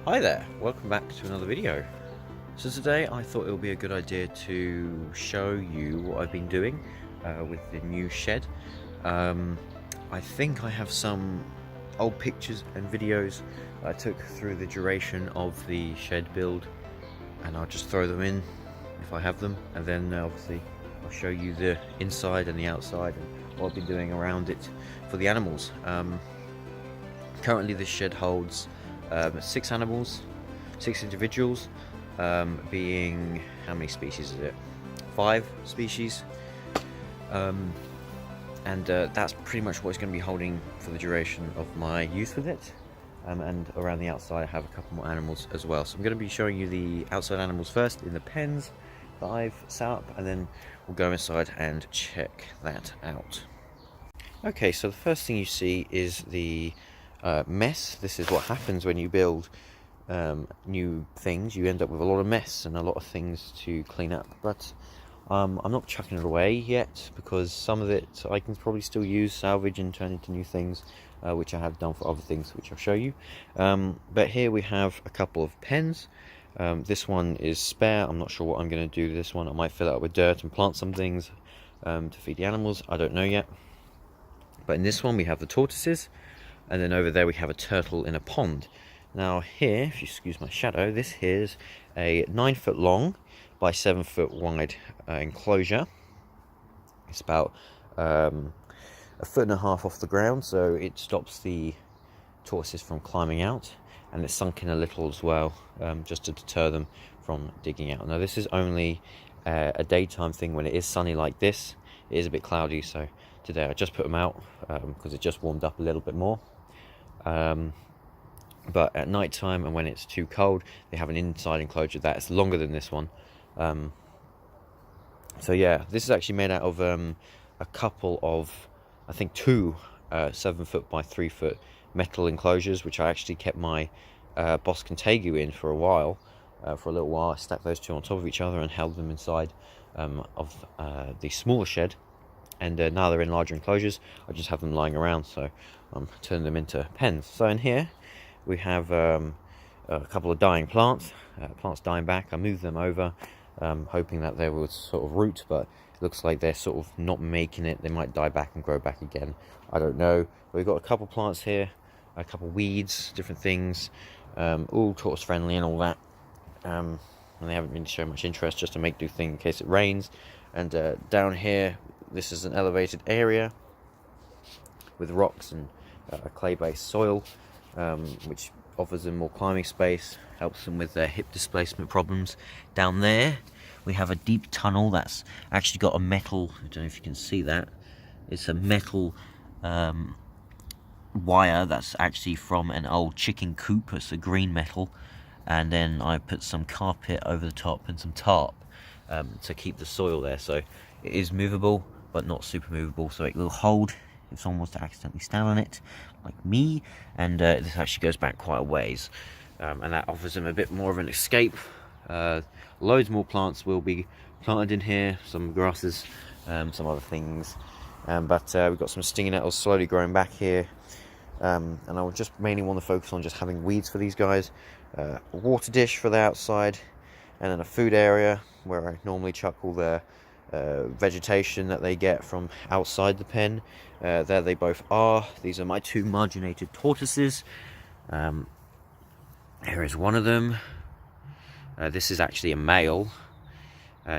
Hi there, welcome back to another video. So today I thought it would be a good idea to show you what I've been doing with the new shed. I think I have some old pictures and videos that I took through the duration of the shed build, and I'll just throw them in if I have them, and then obviously I'll show you the inside and the outside and what I've been doing around it for the animals. Currently this shed holds 6 animals, 6 individuals, being, how many species is it? 5 species, and that's pretty much what it's going to be holding for the duration of my use with it. And around the outside I have a couple more animals as well, so I'm going to be showing you the outside animals first in the pens that I've set up, and then we'll go inside and check that out. Okay, so the first thing you see is the mess. This is what happens when you build new things. You end up with a lot of mess and a lot of things to clean up, but I'm not chucking it away yet, because some of it I can probably still use, salvage, and turn into new things, which I have done for other things, which I'll show you. But here we have a couple of pens. This one is spare. I'm not sure what I'm going to do with this one. I might fill it up with dirt and plant some things to feed the animals. I don't know yet. But in this one we have the tortoises, and then over there we have a turtle in a pond. Now here, if you excuse my shadow, this here's a 9-foot long by 7-foot wide enclosure. It's about 1.5 foot off the ground, so it stops the tortoises from climbing out, and it's sunk in a little as well, just to deter them from digging out. Now this is only a daytime thing. When it is sunny like this, it is a bit cloudy, so today I just put them out because it just warmed up a little bit more. But at night time and when it's too cold, they have an inside enclosure that's longer than this one. So yeah, this is actually made out of a couple of, I think 2 7-foot by 3-foot metal enclosures, which I actually kept my Boston Tegu in for a while. For a little while I stacked those 2 on top of each other and held them inside of the smaller shed. And now they're in larger enclosures. I just have them lying around, so I'm turning them into pens. So in here we have a couple of dying plants, plants dying back. I moved them over, hoping that they would sort of root, but it looks like they're sort of not making it. They might die back and grow back again, I don't know. But we've got a couple plants here, a couple weeds, different things, all tortoise friendly and all that. And they haven't really shown much interest, just to make do thing in case it rains. And down here, this is an elevated area with rocks and clay-based soil, which offers them more climbing space, helps them with their hip displacement problems. Down there we have a deep tunnel that's actually got a metal, I don't know if you can see that, it's a metal wire that's actually from an old chicken coop. It's a green metal, and then I put some carpet over the top and some tarp to keep the soil there, so it is movable but not super movable, so it will hold if someone was to accidentally stand on it, like me. And this actually goes back quite a ways, and that offers them a bit more of an escape. Loads more plants will be planted in here, some grasses, some other things, but we've got some stinging nettles slowly growing back here, and I would just mainly want to focus on just having weeds for these guys, a water dish for the outside, and then a food area where I normally chuck all their vegetation that they get from outside the pen. There they both are. These are my 2 marginated tortoises. Here is one of them. This is actually a male.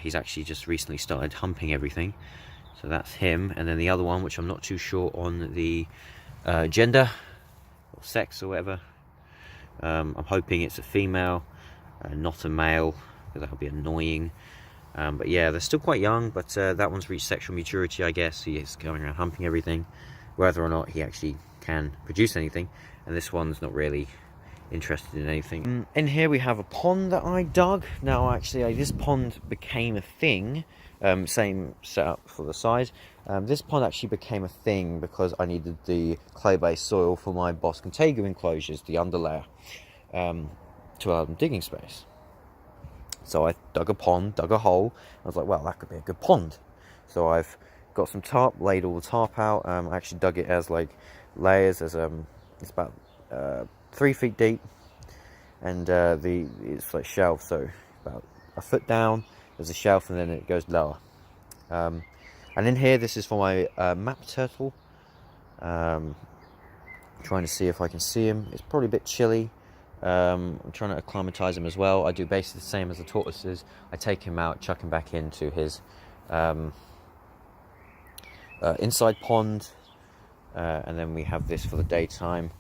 He's actually just recently started humping everything, so that's him. And then the other one, which I'm not too sure on the gender or sex or whatever, I'm hoping it's a female, not a male, because that would be annoying. But yeah, they're still quite young, but that one's reached sexual maturity, I guess. He is going around humping everything, whether or not he actually can produce anything. And this one's not really interested in anything. In here we have a pond that I dug. Now actually this pond became a thing, same setup for the size. This pond actually became a thing because I needed the clay-based soil for my Boston Tegu enclosures, the underlayer, to allow them digging space. So I dug a pond, dug a hole. I was like, well, that could be a good pond. So I've got some tarp, laid all the tarp out. I actually dug it as like layers, as it's about 3 feet deep, and it's like shelf, so about a foot down there's a shelf, and then it goes lower. And in here, this is for my map turtle. I'm trying to see if I can see him. It's probably a bit chilly. I'm trying to acclimatize him as well. I do basically the same as the tortoises. I take him out, chuck him back into his inside pond, and then we have this for the daytime.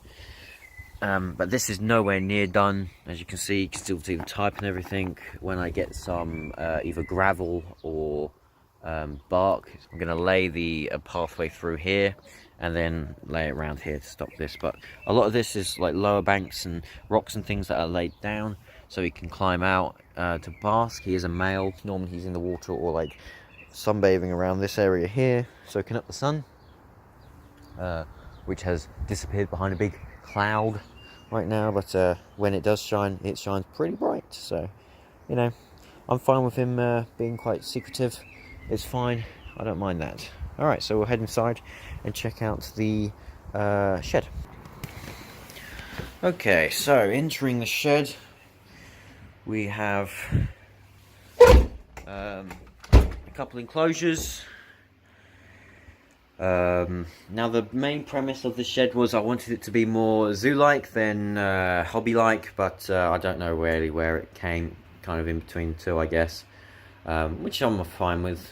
But this is nowhere near done. As you can see, you can still see the type and everything. When I get some either gravel or bark, I'm going to lay the pathway through here and then lay it around here to stop this. But a lot of this is like lower banks and rocks and things that are laid down so he can climb out to bask. He is a male. Normally he's in the water or like sunbathing around this area here, soaking up the sun, which has disappeared behind a big cloud right now, but when it does shine, it shines pretty bright. So, you know, I'm fine with him being quite secretive. It's fine, I don't mind that. Alright, so we'll head inside and check out the shed. Okay, so entering the shed, we have a couple enclosures. Now the main premise of the shed was I wanted it to be more zoo-like than hobby-like, but I don't know really where it came, kind of in between the two, I guess, which I'm fine with.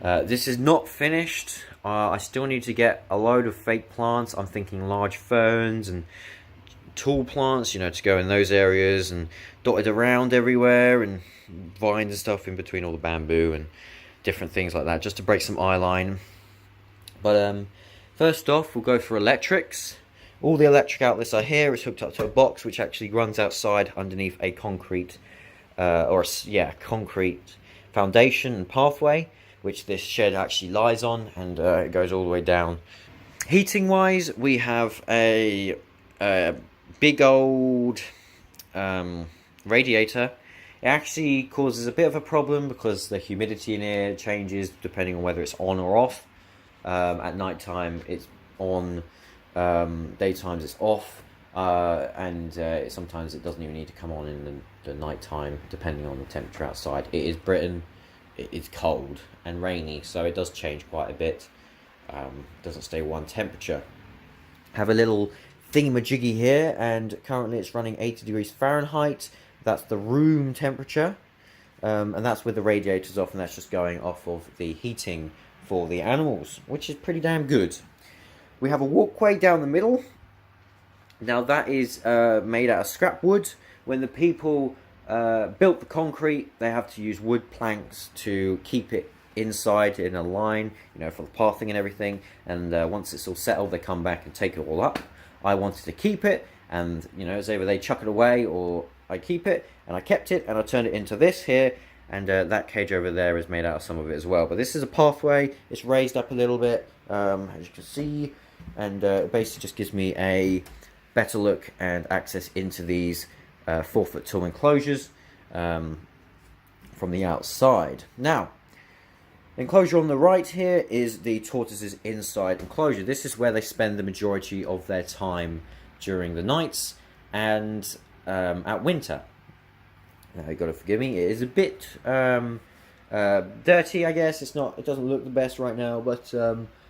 This is not finished. I still need to get a load of fake plants. I'm thinking large ferns and tall plants, you know, to go in those areas, and dotted around everywhere, and vines and stuff in between all the bamboo and different things like that, just to break some eye line. But first off, we'll go for electrics. All the electric outlets are here. It's hooked up to a box which actually runs outside underneath a concrete concrete foundation and pathway, which this shed actually lies on, and it goes all the way down. Heating wise, we have a big old radiator. It actually causes a bit of a problem because the humidity in here changes depending on whether it's on or off. At night time it's on, daytimes it's off, and sometimes it doesn't even need to come on in the night time depending on the temperature outside. It is Britain, it is cold and rainy, so it does change quite a bit. Doesn't stay one temperature. Have a little thingamajiggy here, and currently it's running 80 degrees Fahrenheit. That's the room temperature, and that's with the radiators off, and that's just going off of the heating for the animals, which is pretty damn good. We have a walkway down the middle. Now that is made out of scrap wood. When the people built the concrete, they have to use wood planks to keep it inside in a line, you know, for the pathing and everything. And once it's all settled, they come back and take it all up. I wanted to keep it, and you know, it's either they chuck it away or I keep it, and I kept it, and I turned it into this here, and that cage over there is made out of some of it as well. But this is a pathway. It's raised up a little bit, as you can see, and it basically just gives me a better look and access into these 4-foot tall enclosures from the outside. Now, enclosure on the right here is the tortoises' inside enclosure. This is where they spend the majority of their time during the nights and at winter. Now you got to forgive me, it is a bit dirty, I guess. It doesn't look the best right now, but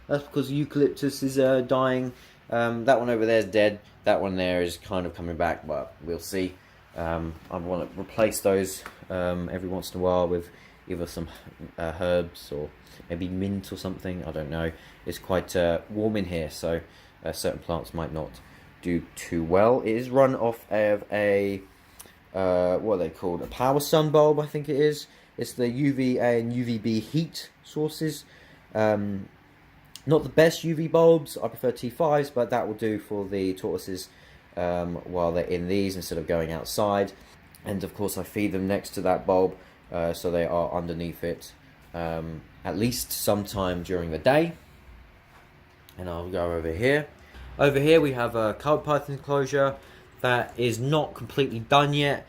that's because eucalyptus is dying. That one over there is dead. That one there is kind of coming back, but we'll see. I want to replace those every once in a while with either some herbs or maybe mint or something. I don't know. It's quite warm in here, so certain plants might not do too well. It is run off of a what are they called? A power sun bulb, I think it is. It's the UVA and UVB heat sources. Not the best UV bulbs. I prefer T5s, but that will do for the tortoises while they're in these instead of going outside. And of course, I feed them next to that bulb, so they are underneath it at least sometime during the day. And I'll go over here. Over here we have a cold python enclosure that is not completely done yet.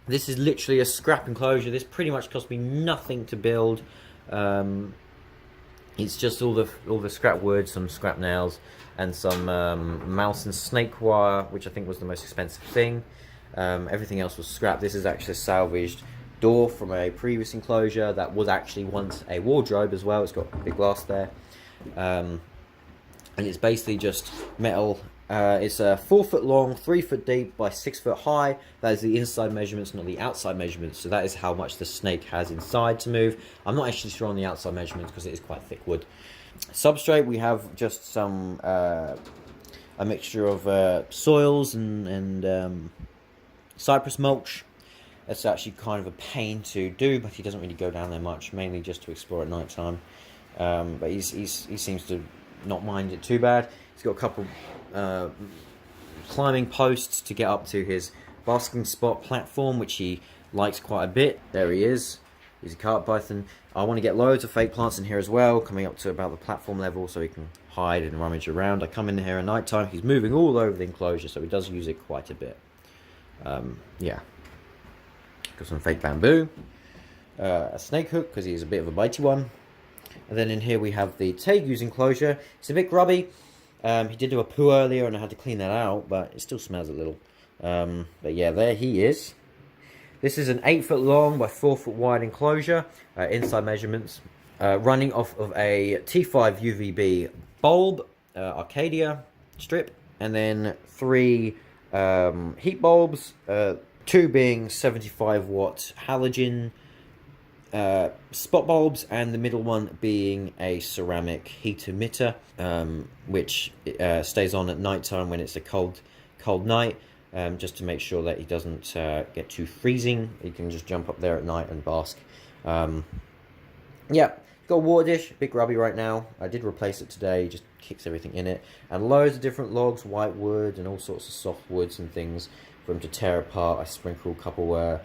This is literally a scrap enclosure. This pretty much cost me nothing to build. It's just all the scrap wood, some scrap nails, and some mouse and snake wire, which I think was the most expensive thing. Everything else was scrap. This is actually a salvaged door from a previous enclosure that was actually once a wardrobe as well. It's got a big glass there, and it's basically just metal. It's 4 foot long, 3 foot deep by 6 foot high. That is the inside measurements, not the outside measurements. So that is how much the snake has inside to move. I'm not actually sure on the outside measurements because it is quite thick wood. Substrate, we have just some a mixture of soils and cypress mulch. It's actually kind of a pain to do, but he doesn't really go down there much, mainly just to explore at night time. But he seems to not mind it too bad. He's got a couple climbing posts to get up to his basking spot platform, which he likes quite a bit. There he is. He's a carp python. I want to get loads of fake plants in here as well, coming up to about the platform level so he can hide and rummage around. I come in here at night time. He's moving all over the enclosure, so he does use it quite a bit. Yeah. Got some fake bamboo. A snake hook, because he's a bit of a bitey one. And then in here we have the Tegus Enclosure. It's a bit grubby. He did do a poo earlier and I had to clean that out, but it still smells a little. But yeah, there he is. This is an 8 foot long by 4 foot wide enclosure, inside measurements, running off of a T5 UVB bulb, Arcadia strip, and then 3 heat bulbs, 2 being 75 watt halogen spot bulbs, and the middle one being a ceramic heat emitter, which stays on at night time when it's a cold night, just to make sure that he doesn't get too freezing. He can just jump up there at night and bask. Yeah, got a water dish, a bit grubby right now. I did replace it today, just kicks everything in it, and loads of different logs, white wood and all sorts of soft woods and things for him to tear apart. I sprinkle a couple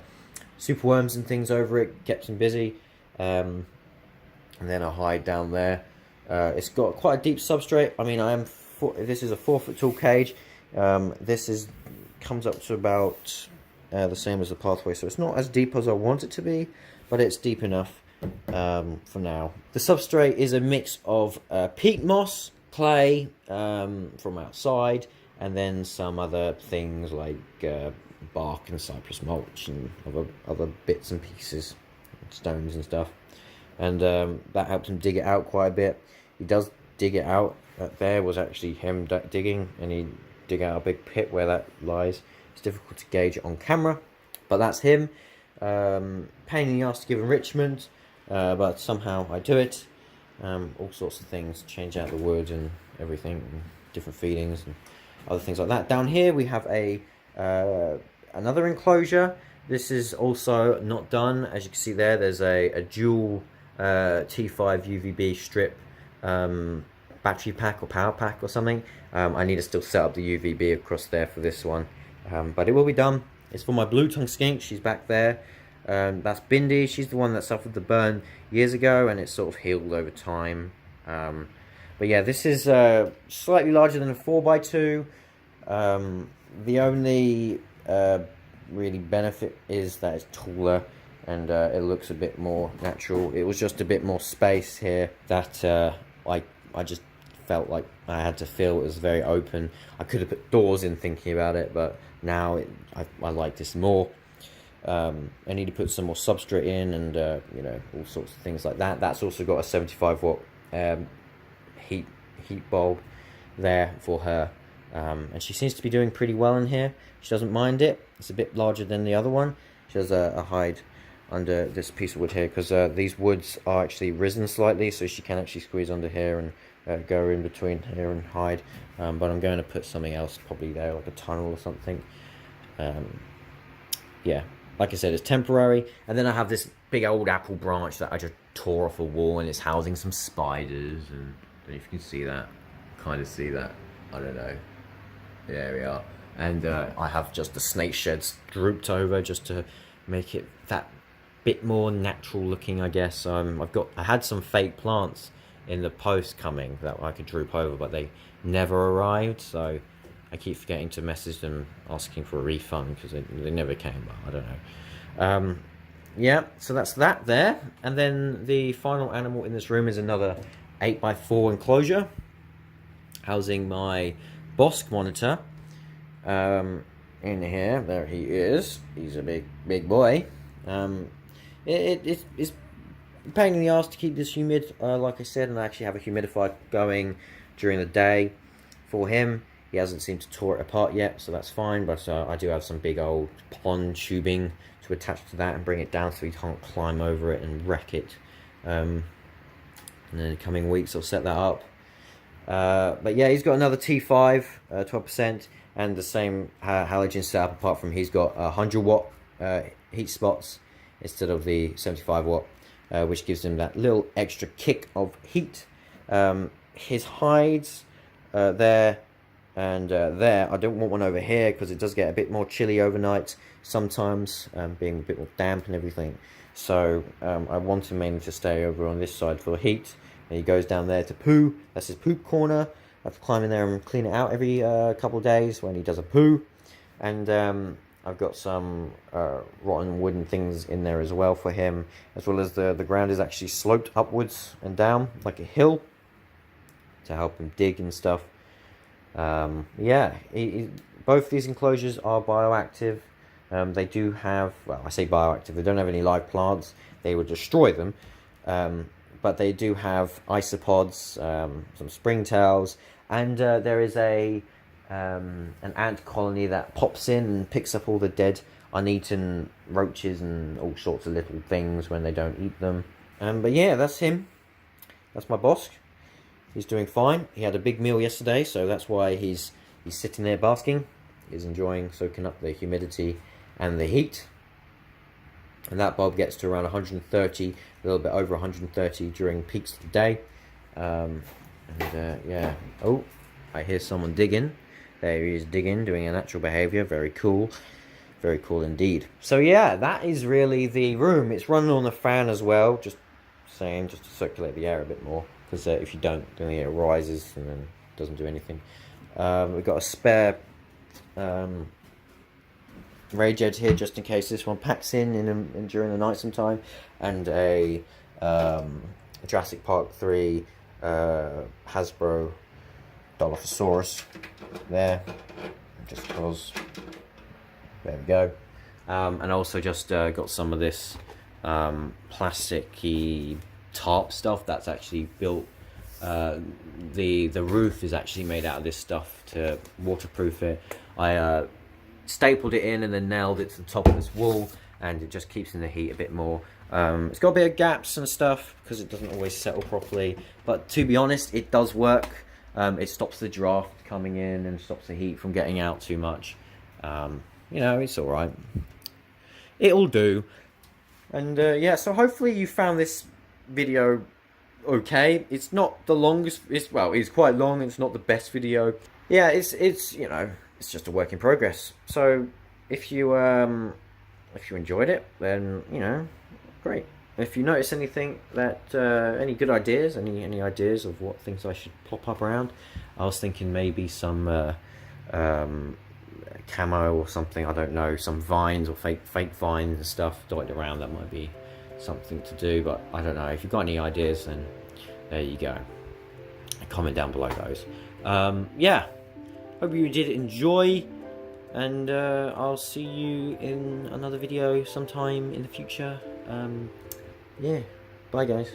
superworms and things over it, kept him busy, and then I hide down there. It's got quite a deep substrate. I mean, this is a 4 foot tall cage. This comes up to about the same as the pathway, so it's not as deep as I want it to be, but it's deep enough for now. The substrate is a mix of peat moss, clay from outside, and then some other things like bark and cypress mulch and other bits and pieces, stones and stuff, and that helps him dig it out quite a bit. He does dig it out. There was actually him digging, and he dig out a big pit where that lies. It's difficult to gauge on camera, but that's him. Pain in the ass to give enrichment, but somehow I do it. All sorts of things, change out the wood and everything, and different feedings and other things like that. Down here we have another enclosure. This is also not done. As you can see there's a dual T5 UVB strip battery pack or power pack or something. I need to still set up the UVB across there for this one, but it will be done. It's for my blue-tongue skink. She's back there. That's Bindi. She's the one that suffered the burn years ago, and it's sort of healed over time. But yeah, this is slightly larger than a 4x2. The only really benefit is that it's taller, and it looks a bit more natural. It was just a bit more space here that I just felt like I had to feel. It was very open. I could have put doors in thinking about it, but now I like this more. I need to put some more substrate in, and you know, all sorts of things like that. That's also got a 75 watt heat bulb there for her, and she seems to be doing pretty well in here. She doesn't mind it. It's a bit larger than the other one. She has a hide under this piece of wood here, because these woods are actually risen slightly, so she can actually squeeze under here and go in between here and hide. But I'm going to put something else probably there, like a tunnel or something. Yeah, like I said, it's temporary. And then I have this big old apple branch that I just tore off a wall, and it's housing some spiders. And I don't know if you can see that. Kind of see that. I don't know. There we are. And I have just the snake sheds drooped over just to make it that bit more natural looking, I guess. I had some fake plants in the post coming that I could droop over, but they never arrived, so I keep forgetting to message them asking for a refund because they never came. But I don't know. Yeah, so that's that there. And then the final animal in this room is another 8x4 enclosure housing my Bosk monitor. In here, there he is. He's a big boy. It's a pain in the ass to keep this humid, like I said, and I actually have a humidifier going during the day for him. He hasn't seemed to tore it apart yet, so that's fine, but I do have some big old pond tubing to attach to that and bring it down so he can't climb over it and wreck it. And in the coming weeks I'll set that up. But yeah, he's got another T5, 12%, and the same halogen setup, apart from he's got 100 watt heat spots instead of the 75 watt, which gives him that little extra kick of heat. His hides there and there, I don't want one over here because it does get a bit more chilly overnight sometimes, being a bit more damp and everything. So I want him mainly to stay over on this side for heat. And he goes down there to poo. That's his poop corner. I have to climb in there and clean it out every couple of days when he does a poo. And I've got some rotten wooden things in there as well for him, as well as the ground is actually sloped upwards and down like a hill to help him dig and stuff. Yeah, both these enclosures are bioactive. They do have, well, I say bioactive, they don't have any live plants. They would destroy them. But they do have isopods, some springtails, and there is an ant colony that pops in and picks up all the dead, uneaten roaches and all sorts of little things when they don't eat them. But yeah, that's him. That's my Bosk. He's doing fine. He had a big meal yesterday, so that's why he's sitting there basking. He's enjoying soaking up the humidity and the heat. And that bulb gets to around 130, a little bit over 130 during peaks of the day. Yeah. Oh, I hear someone digging. There he is digging, doing a natural behavior. Very cool. Very cool indeed. So yeah, that is really the room. It's running on the fan as well, just saying, just to circulate the air a bit more. Because if you don't, then the air rises and then doesn't do anything. We've got a spare rage edge here just in case this one packs in during the night sometime, and a Jurassic Park 3 Hasbro Dilophosaurus there, just because. There we go. And also just got some of this plasticky tarp stuff that's actually built. The roof is actually made out of this stuff to waterproof it. I stapled it in and then nailed it to the top of this wall, and it just keeps in the heat a bit more. It's got a bit of gaps and stuff because it doesn't always settle properly, but to be honest, it does work. It stops the draft coming in and stops the heat from getting out too much. You know, it's alright. It'll do. And yeah, so hopefully you found this video okay. It's not the longest, it's quite long. It's not the best video. Yeah, it's you know, it's just a work in progress. So if you enjoyed it, then you know, great. If you notice anything that any good ideas, any ideas of what things I should pop up around, I was thinking maybe some camo or something, I don't know, some vines or fake vines and stuff dotted around. That might be something to do, but I don't know. If you've got any ideas, then there you go. Comment down below those. Yeah, hope you did enjoy, and I'll see you in another video sometime in the future. Yeah, bye guys.